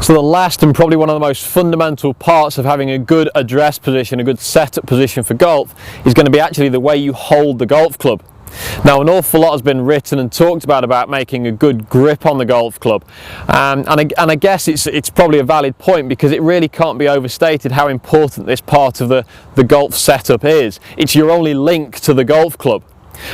So the last and probably one of the most fundamental parts of having a good address position, a good setup position for golf, is going to be actually the way you hold the golf club. Now, an awful lot has been written and talked about making a good grip on the golf club, and I guess it's probably a valid point, because it really can't be overstated how important this part of the golf setup is. It's your only link to the golf club.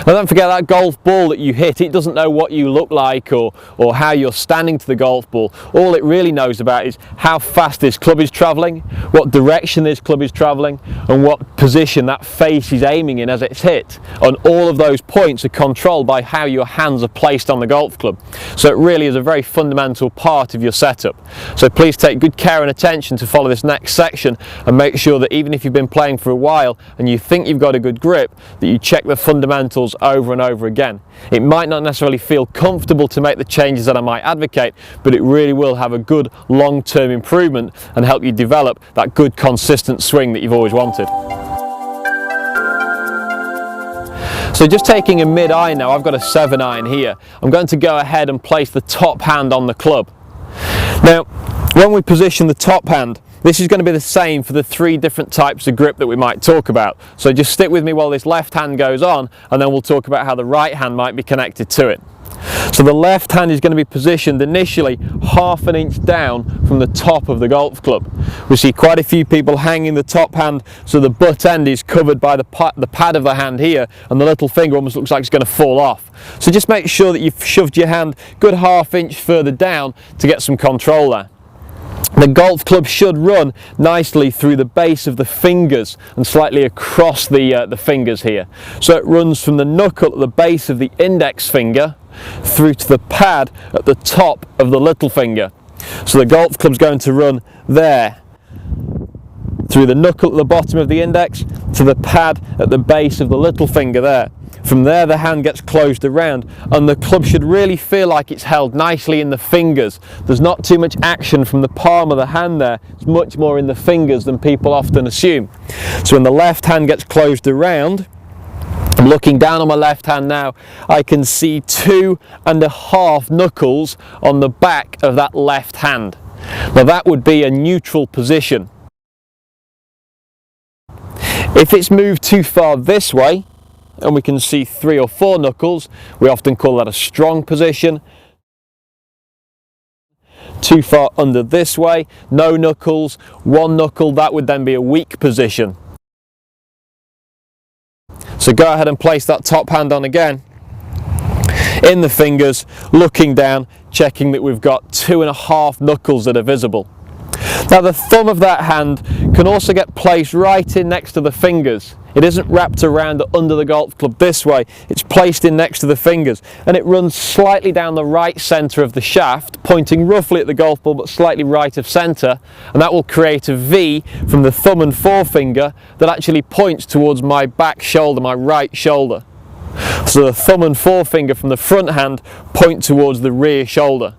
Now, don't forget, that golf ball that you hit, it doesn't know what you look like or how you're standing to the golf ball. All it really knows about is how fast this club is travelling, what direction this club is travelling, and what position that face is aiming in as it's hit. And all of those points are controlled by how your hands are placed on the golf club. So it really is a very fundamental part of your setup. So please take good care and attention to follow this next section, and make sure that even if you've been playing for a while and you think you've got a good grip, that you check the fundamentals over and over again. It might not necessarily feel comfortable to make the changes that I might advocate, but it really will have a good long-term improvement and help you develop that good consistent swing that you've always wanted. So just taking a mid-iron now, I've got a 7-iron here. I'm going to go ahead and place the top hand on the club. Now, when we position the top hand, this is going to be the same for the 3 different types of grip that we might talk about. So just stick with me while this left hand goes on, and then we'll talk about how the right hand might be connected to it. So the left hand is going to be positioned initially ½ inch down from the top of the golf club. We see quite a few people hanging the top hand so the butt end is covered by the pad of the hand here, and the little finger almost looks like it's going to fall off. So just make sure that you've shoved your hand good ½ inch further down to get some control there. The golf club should run nicely through the base of the fingers and slightly across the fingers here. So it runs from the knuckle at the base of the index finger through to the pad at the top of the little finger. So the golf club's going to run there, through the knuckle at the bottom of the index to the pad at the base of the little finger there. From there the hand gets closed around, and the club should really feel like it's held nicely in the fingers. There's not too much action from the palm of the hand there. It's much more in the fingers than people often assume. So when the left hand gets closed around, I'm looking down on my left hand now, I can see 2½ knuckles on the back of that left hand. Now that would be a neutral position. If it's moved too far this way, and we can see 3 or 4 knuckles, we often call that a strong position. Too far under this way, no knuckles, 1 knuckle, that would then be a weak position. So go ahead and place that top hand on again, in the fingers, looking down, checking that we've got 2½ knuckles that are visible. Now the thumb of that hand can also get placed right in next to the fingers. It isn't wrapped around or under the golf club this way, it's placed in next to the fingers, and it runs slightly down the right centre of the shaft, pointing roughly at the golf ball but slightly right of centre, and that will create a V from the thumb and forefinger that actually points towards my back shoulder, my right shoulder. So the thumb and forefinger from the front hand point towards the rear shoulder.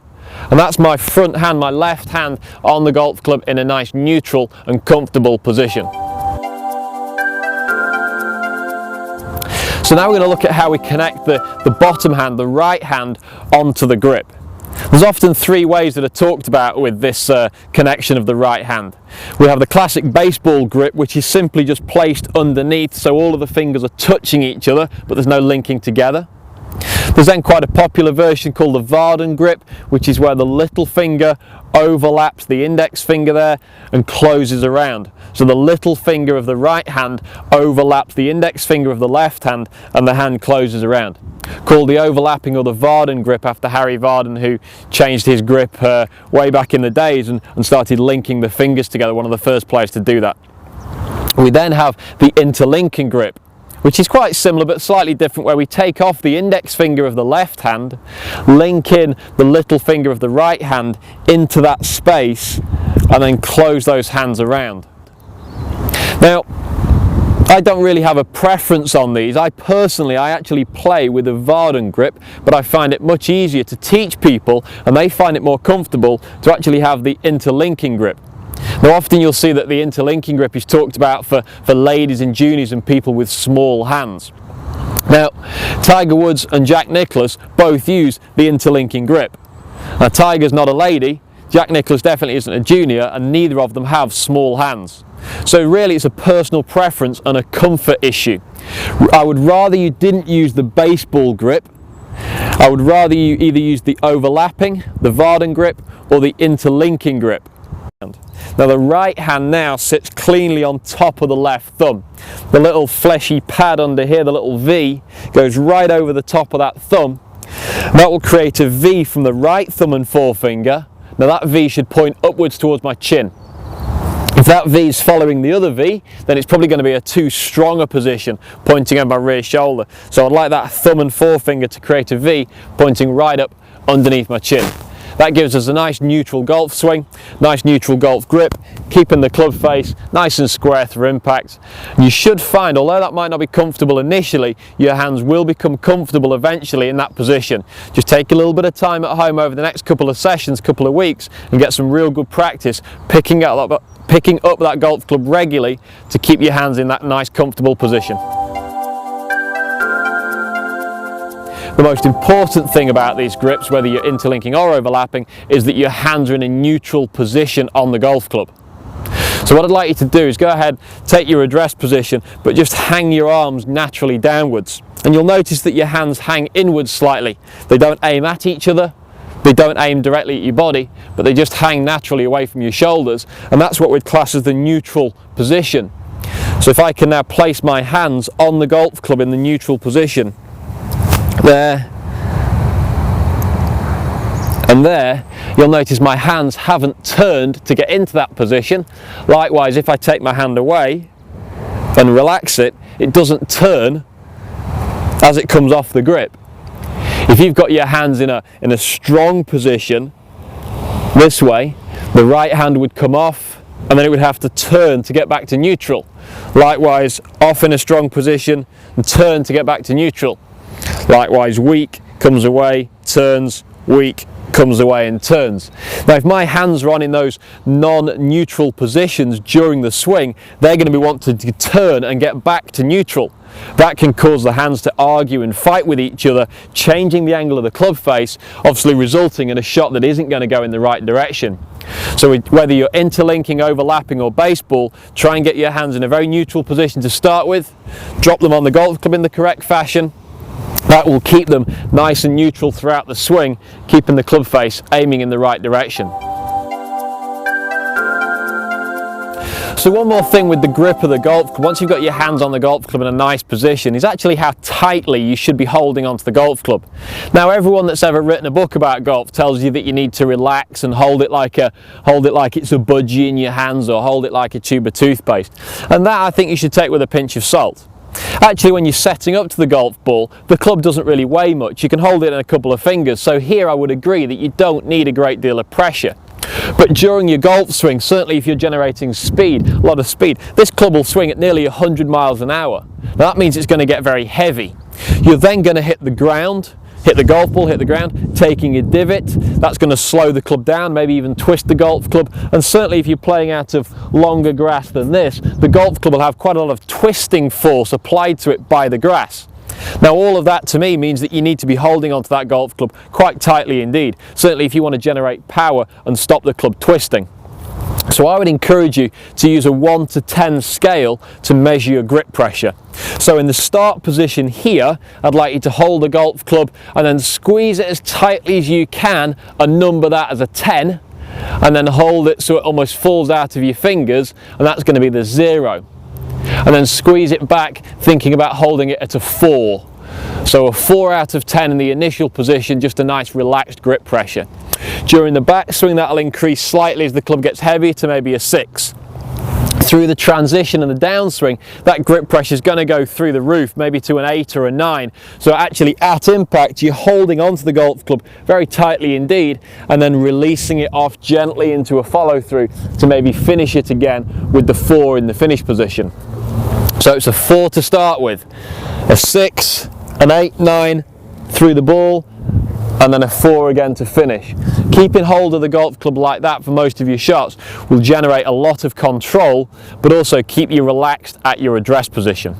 And that's my front hand, my left hand on the golf club in a nice neutral and comfortable position. So now we're going to look at how we connect the bottom hand, the right hand, onto the grip. There's often 3 ways that are talked about with this connection of the right hand. We have the classic baseball grip, which is simply just placed underneath, so all of the fingers are touching each other, but there's no linking together. There's then quite a popular version called the Varden grip, which is where the little finger overlaps the index finger there and closes around. So the little finger of the right hand overlaps the index finger of the left hand, and the hand closes around. Called the overlapping or the Varden grip after Harry Varden, who changed his grip way back in the days and started linking the fingers together, one of the first players to do that. We then have the interlinking grip, which is quite similar but slightly different, where we take off the index finger of the left hand, link in the little finger of the right hand into that space, and then close those hands around. Now, I don't really have a preference on these. I actually play with a Varden grip, but I find it much easier to teach people, and they find it more comfortable to actually have the interlinking grip. Now often you'll see that the interlinking grip is talked about for ladies and juniors and people with small hands. Now Tiger Woods and Jack Nicklaus both use the interlinking grip. Now Tiger's not a lady, Jack Nicklaus definitely isn't a junior, and neither of them have small hands. So really it's a personal preference and a comfort issue. I would rather you didn't use the baseball grip. I would rather you either use the overlapping, the Varden grip, or the interlinking grip. Now the right hand now sits cleanly on top of the left thumb. The little fleshy pad under here, the little V, goes right over the top of that thumb. That will create a V from the right thumb and forefinger. Now that V should point upwards towards my chin. If that V is following the other V, then it's probably going to be a too strong a position pointing at my rear shoulder. So I'd like that thumb and forefinger to create a V pointing right up underneath my chin. That gives us a nice neutral golf swing, nice neutral golf grip, keeping the club face nice and square through impact. You should find, although that might not be comfortable initially, your hands will become comfortable eventually in that position. Just take a little bit of time at home over the next couple of sessions, couple of weeks, and get some real good practice picking up that golf club regularly to keep your hands in that nice comfortable position. The most important thing about these grips, whether you're interlinking or overlapping, is that your hands are in a neutral position on the golf club. So what I'd like you to do is go ahead, take your address position, but just hang your arms naturally downwards. And you'll notice that your hands hang inwards slightly. They don't aim at each other, they don't aim directly at your body, but they just hang naturally away from your shoulders. And that's what we'd class as the neutral position. So if I can now place my hands on the golf club in the neutral position, there and there, you'll notice my hands haven't turned to get into that position. Likewise, if I take my hand away and relax it, it doesn't turn as it comes off the grip. If you've got your hands in a strong position this way, the right hand would come off and then it would have to turn to get back to neutral. Likewise, off in a strong position and turn to get back to neutral. Likewise, weak, comes away, turns, weak, comes away and turns. Now if my hands are on in those non-neutral positions during the swing, they're going to be wanting to turn and get back to neutral. That can cause the hands to argue and fight with each other, changing the angle of the club face, obviously resulting in a shot that isn't going to go in the right direction. So whether you're interlinking, overlapping or baseball, try and get your hands in a very neutral position to start with, drop them on the golf club in the correct fashion. That will keep them nice and neutral throughout the swing, keeping the club face aiming in the right direction. So one more thing with the grip of the golf club, once you've got your hands on the golf club in a nice position, is actually how tightly you should be holding onto the golf club. Now everyone that's ever written a book about golf tells you that you need to relax and hold it like it's a budgie in your hands, or hold it like a tube of toothpaste. And that I think you should take with a pinch of salt. Actually, when you're setting up to the golf ball, the club doesn't really weigh much. You can hold it in a couple of fingers, so here I would agree that you don't need a great deal of pressure. But during your golf swing, certainly if you're generating speed, a lot of speed, this club will swing at nearly 100 miles an hour. Now that means it's going to get very heavy. You're then going to hit the ground, hit the golf ball, hit the ground, taking a divot. That's going to slow the club down, maybe even twist the golf club. And certainly if you're playing out of longer grass than this, the golf club will have quite a lot of twisting force applied to it by the grass. Now all of that to me means that you need to be holding onto that golf club quite tightly indeed, certainly if you want to generate power and stop the club twisting. So I would encourage you to use a 1 to 10 scale to measure your grip pressure. So in the start position here, I'd like you to hold the golf club and then squeeze it as tightly as you can and number that as a 10, and then hold it so it almost falls out of your fingers, and that's going to be the 0. And then squeeze it back, thinking about holding it at a 4. So a 4 out of 10 in the initial position, just a nice relaxed grip pressure. During the backswing, that'll increase slightly as the club gets heavy to maybe a 6. Through the transition and the downswing, that grip pressure is going to go through the roof, maybe to an 8 or a 9. So actually at impact, you're holding onto the golf club very tightly indeed, and then releasing it off gently into a follow through to maybe finish it again with the 4 in the finish position. So it's a 4 to start with, a 6, an 8, 9 through the ball, and then a 4 again to finish. Keeping hold of the golf club like that for most of your shots will generate a lot of control, but also keep you relaxed at your address position.